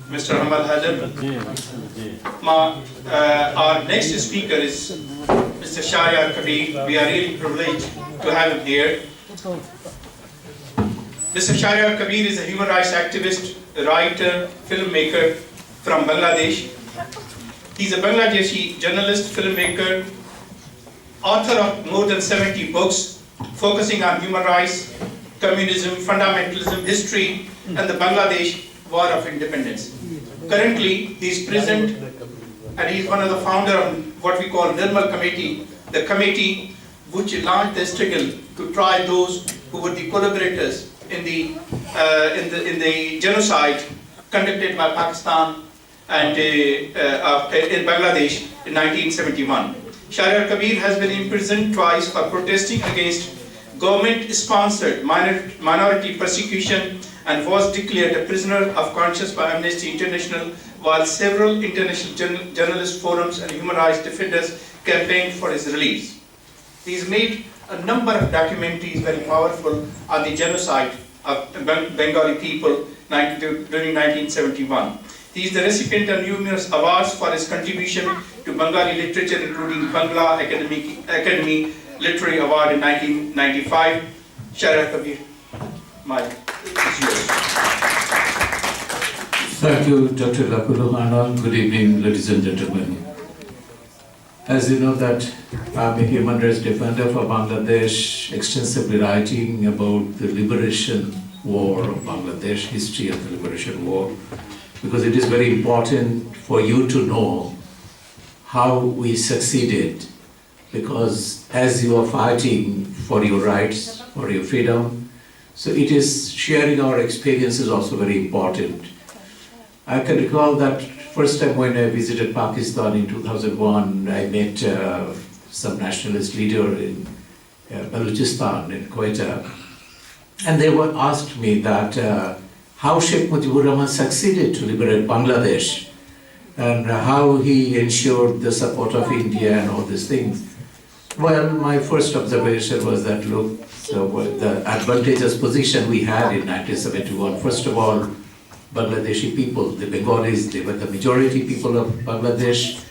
Mr. Ahmad Hajar. Our next speaker is Mr. Shariyar Kabir. We are really privileged to have him here. Mr. Shariyar Kabir is a human rights activist, writer, filmmaker from Bangladesh. He's a Bangladeshi journalist, filmmaker, author of more than 70 books focusing on human rights, communism, fundamentalism, history, and the Bangladesh War of Independence. Currently, he is present and he is one of the founders of what we call Nirmal Committee, the committee which launched the struggle to try those who were the collaborators in the genocide conducted by Pakistan and in Bangladesh in 1971. Shariyar Kabir has been imprisoned twice for protesting against government-sponsored minority persecution and was declared a prisoner of conscience by Amnesty International, while several international journalist forums and human rights defenders campaigned for his release. He has made a number of documentaries very powerful on the genocide of Bengali people during 1971. He is the recipient of numerous awards for his contribution to Bengali literature, including Bangla Academy Literary Award in 1995. Shariyar Kabir, Mike, it's yours. Thank you, Dr. Lakuluhana. Good evening, ladies and gentlemen. As you know that I'm a human rights defender for Bangladesh, extensively writing about the liberation war of Bangladesh, history of the liberation war, because it is very important for you to know how we succeeded, because as you are fighting for your rights, for your freedom, so it is sharing our experiences also very important. I can recall that first time when I visited Pakistan in 2001, I met some nationalist leader in Balochistan, in Quetta, and they were asked me that how Sheikh Mujibur Rahman succeeded to liberate Bangladesh and how he ensured the support of India and all these things. Well, my first observation was that, look, the advantageous position we had in 1971, first of all, Bangladeshi people, the Bengalis, they were the majority people of Bangladesh.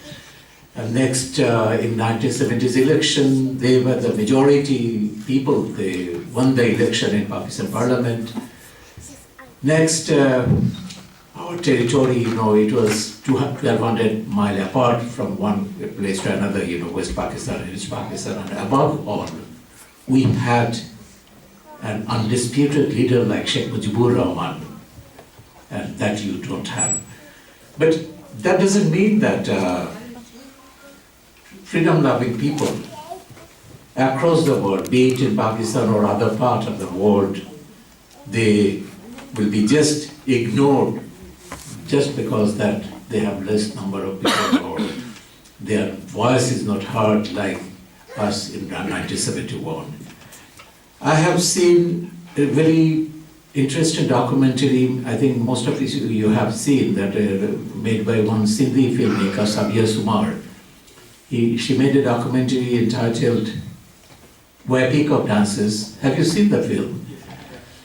And next, in 1970s election, they were the majority people. They won the election in Pakistan Parliament. Next, our territory, it was 1,200 miles apart from one place to another, West Pakistan and East Pakistan. And above all, we had an undisputed leader like Sheikh Mujibur Rahman, and that you don't have. But that doesn't mean that freedom-loving people across the world, be it in Pakistan or other part of the world, they will be just ignored just because that they have less number of people or their voice is not heard like us in 1971. I have seen a very interesting documentary, I think most of you have seen, that made by one Sindhi filmmaker, Shariyar. She made a documentary entitled Where Peacock Dances. Have you seen the film?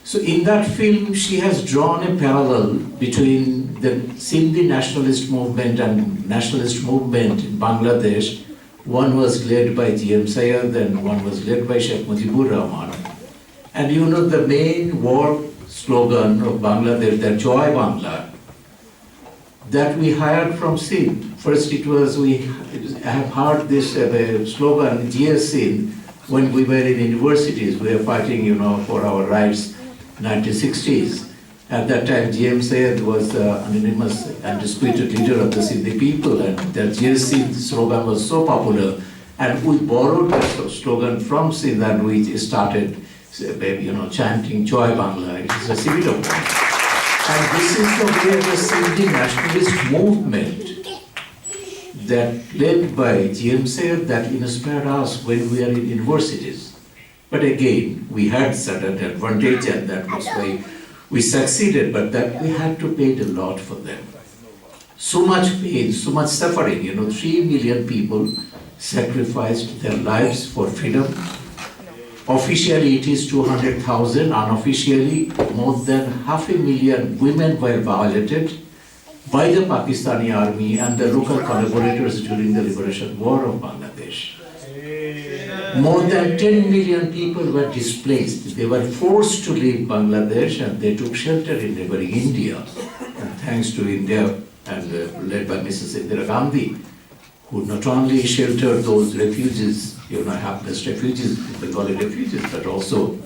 So in that film, she has drawn a parallel between the Sindhi nationalist movement and nationalist movement in Bangladesh. One was led by G.M. Syed and one was led by Sheikh Mujibur Rahman. And the main war slogan of Bangladesh, the Joy Bangla, that we hired from Sindh. First it was, I have heard this slogan, GS Sindh, when we were in universities, we were fighting, for our rights, 1960s. At that time, G.M. Syed was the anonymous and disputed leader of the Sindhi people, and the GS Sindh slogan was so popular, and we borrowed that slogan from Sindh and we started chanting Joy Bangla. It is a civil war. And this is the way the Sindhi nationalist movement that led by G.M. Syed that inspired us when we are in universities. But again, we had certain advantage and that was why we succeeded, but that we had to pay a lot for them. So much pain, so much suffering, 3 million people sacrificed their lives for freedom. Officially it is 200,000, unofficially more than 500,000 women were violated, by the Pakistani army and the local collaborators during the liberation war of Bangladesh. More than 10 million people were displaced. They were forced to leave Bangladesh and they took shelter in neighboring India. And thanks to India and led by Mrs. Indira Gandhi, who not only sheltered those refugees, hapless refugees, Bengali refugees, but also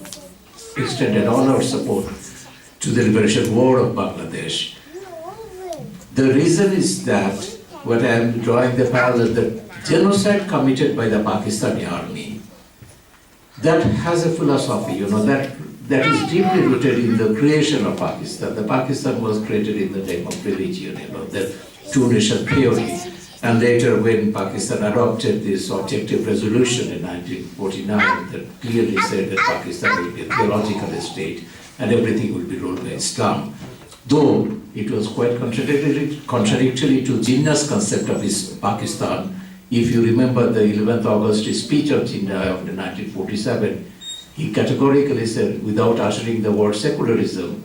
extended all our support to the liberation war of Bangladesh. The reason is that, what I am drawing the parallel, the genocide committed by the Pakistani army, that has a philosophy, that is deeply rooted in the creation of Pakistan. The Pakistan was created in the name of religion, the two-nation theory. And later, when Pakistan adopted this objective resolution in 1949, that clearly said that Pakistan will be a theological state and everything will be ruled by Islam. Though it was quite contradictory to Jinnah's concept of Pakistan. If you remember the 11th August speech of Jinnah of 1947, he categorically said, without uttering the word secularism,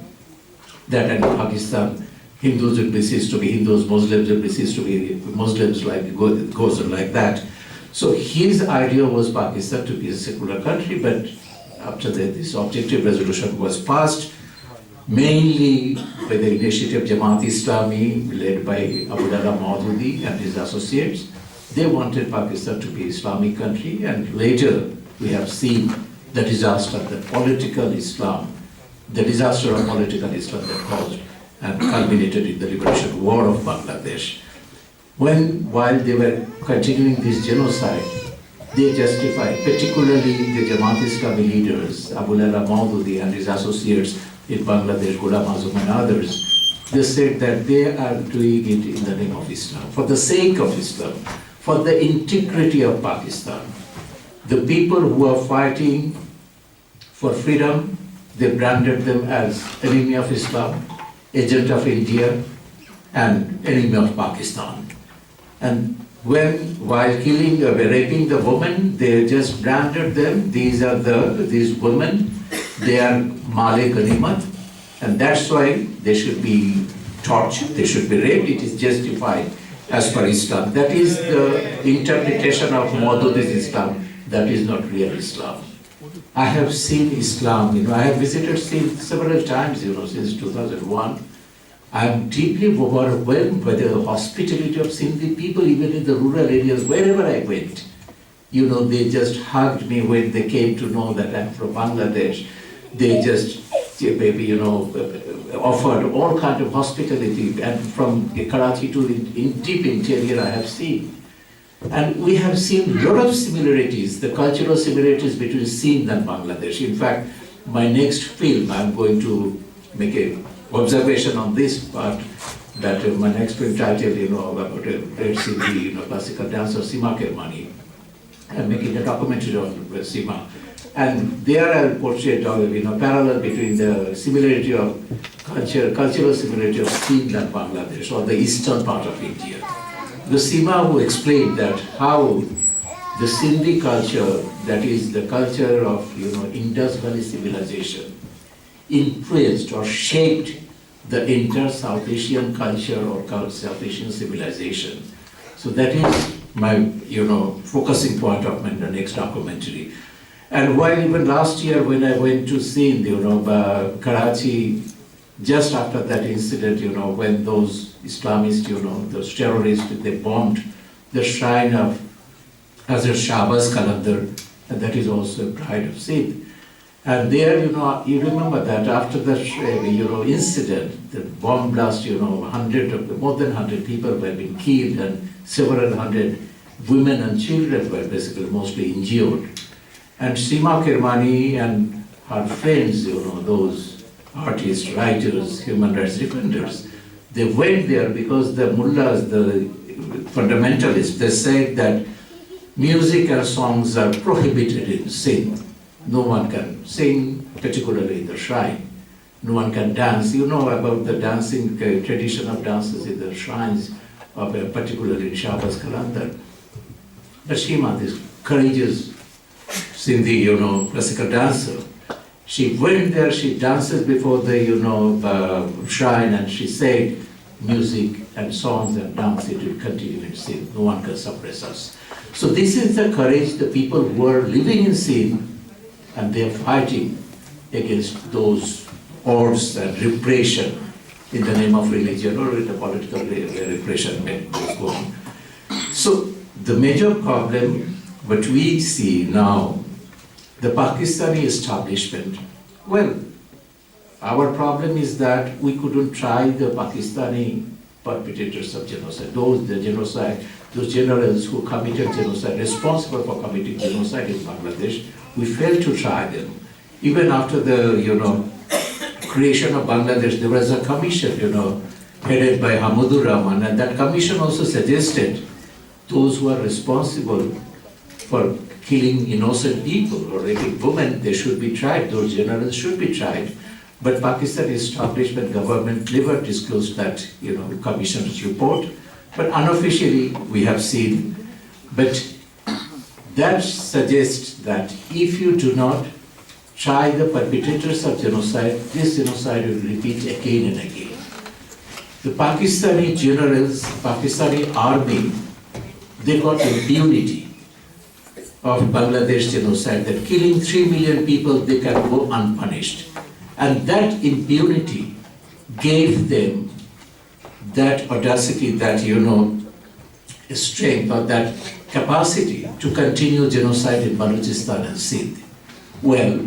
that in Pakistan, Hindus will be ceased to be Hindus, Muslims will be ceased to be Muslims, it goes on like that. So his idea was Pakistan to be a secular country, but after that, this objective resolution was passed, mainly by the initiative of Jamaat-e-Islami, led by Abdullah Maududi and his associates. They wanted Pakistan to be an Islamic country, and later we have seen the disaster, the political Islam, the disaster of political Islam that caused and culminated in the liberation war of Bangladesh. While they were continuing this genocide, they justified, particularly the Jamaat-e-Islami leaders, Abdullah Maududi and his associates in Bangladesh, Ghulam Azam and others, they said that they are doing it in the name of Islam, for the sake of Islam, for the integrity of Pakistan. The people who are fighting for freedom, they branded them as enemy of Islam, agent of India, and enemy of Pakistan. And while killing or raping the women, they just branded them, these women, they are Male Ganimat, and that's why they should be tortured, they should be raped. It is justified as per Islam. That is the interpretation of Maududi's Islam. That is not real Islam. I have seen Islam, I have visited Sindh several times, since 2001. I am deeply overwhelmed by the hospitality of Sindhi people, even in the rural areas, wherever I went. They just hugged me when they came to know that I'm from Bangladesh. They just maybe, offered all kind of hospitality, and from Karachi to in deep interior I have seen. And we have seen a lot of similarities, the cultural similarities between Sindh and Bangladesh. In fact, my next film, I'm going to make an observation on this part, that my next film title, about a great Sindhi, classical dancer, Seema Kermani. I'm making a documentary on Seema. And there I will portray parallel between the similarity of cultural similarity of Sindh and Bangladesh, or the eastern part of India. The Seema who explained that how the Sindhi culture, that is the culture of Indus Valley civilization, influenced or shaped the entire South Asian culture or South Asian civilization. So that is my focusing point of my next documentary. And while even last year when I went to Sindh, Karachi, just after that incident, when those Islamists, those terrorists, they bombed the shrine of Hazrat Shahbaz Qalandar, and that is also a pride of Sindh. And there, you remember that after the, incident, the bomb blast, more than 100 people were being killed, and several hundred women and children were basically mostly injured. And Seema Kermani and her friends, those artists, writers, human rights defenders, they went there because the mullahs, the fundamentalists, they said that music and songs are prohibited in Sindh. No one can sing, particularly in the shrine. No one can dance. You know about the dancing tradition of dances in the shrines, particularly in Shahbaz Qalandar. But Seema, this courageous Sindhi, classical dancer, she went there, she dances before the, shrine, and she said music and songs and dance, it will continue in Sindh. No one can suppress us. So this is the courage the people who are living in Sindh, and they are fighting against those odds and repression in the name of religion or in the political repression goes on. So the major problem what we see now, the Pakistani establishment, well, our problem is that we couldn't try the Pakistani perpetrators of genocide, those generals who committed genocide, responsible for committing genocide in Bangladesh. We failed to try them. Even after the, creation of Bangladesh, there was a commission, headed by Hamudur Rahman, and that commission also suggested those who are responsible for killing innocent people or raping women, they should be tried, those generals should be tried. But Pakistan establishment government never disclosed that, commission's report. But unofficially, we have seen. But that suggests that if you do not try the perpetrators of genocide, this genocide will repeat again and again. The Pakistani generals, Pakistani army, they got impunity of Bangladesh genocide, that killing 3 million people, they can go unpunished. And that impunity gave them that audacity, that, strength or that capacity to continue genocide in Balochistan and Sindh. Well,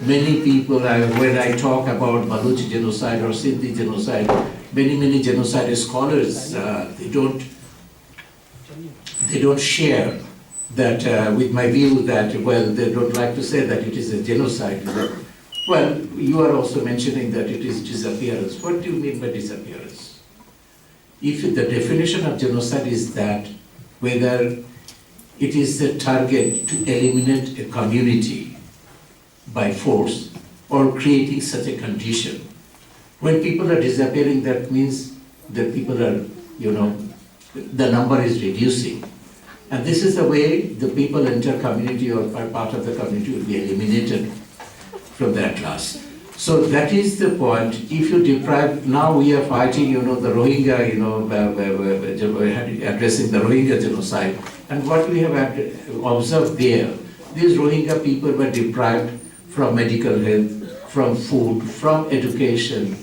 many people, when I talk about Balochi genocide or Sindhi genocide, many genocide scholars, they don't share that with my view that, well, they don't like to say that it is a genocide. Well, you are also mentioning that it is disappearance. What do you mean by disappearance? If the definition of genocide is that whether it is the target to eliminate a community by force or creating such a condition. When people are disappearing, that means that people are, the number is reducing. And this is the way the people enter community or part of the community will be eliminated from that class. So that is the point. If you deprive, now we are fighting, the Rohingya, addressing the Rohingya genocide. And what we have observed there, these Rohingya people were deprived from medical health, from food, from education.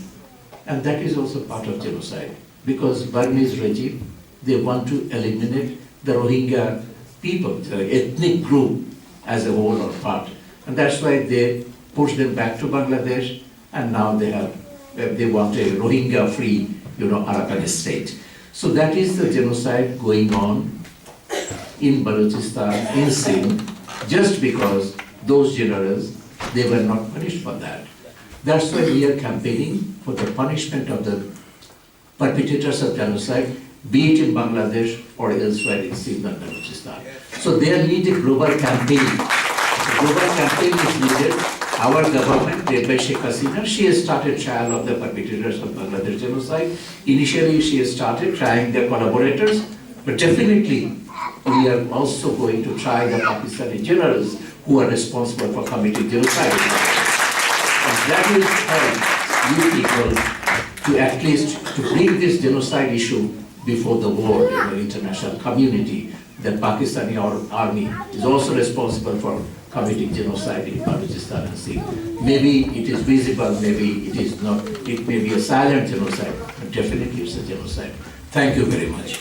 And that is also part of genocide. Because Burmese regime, they want to eliminate the Rohingya people, the ethnic group as a whole or part. And that's why they push them back to Bangladesh, and now they want a Rohingya-free, Arakan state. So that is the genocide going on in Balochistan, in Sindh, just because those generals, they were not punished for that. That's why we are campaigning for the punishment of the perpetrators of genocide, be it in Bangladesh or elsewhere in Sindh and Balochistan. So there needs a global campaign. A global campaign is needed. Our government, led by Sheikh Hasina, she has started trial of the perpetrators of Bangladesh genocide. Initially, she has started trying their collaborators, but definitely we are also going to try the Pakistani generals who are responsible for committing genocide. And that will help you people to at least to bring this genocide issue before the world, the international community, that Pakistani army is also responsible for committing genocide in Balochistan and Sindh. Maybe it is visible, maybe it is not, it may be a silent genocide, but definitely it's a genocide. Thank you very much.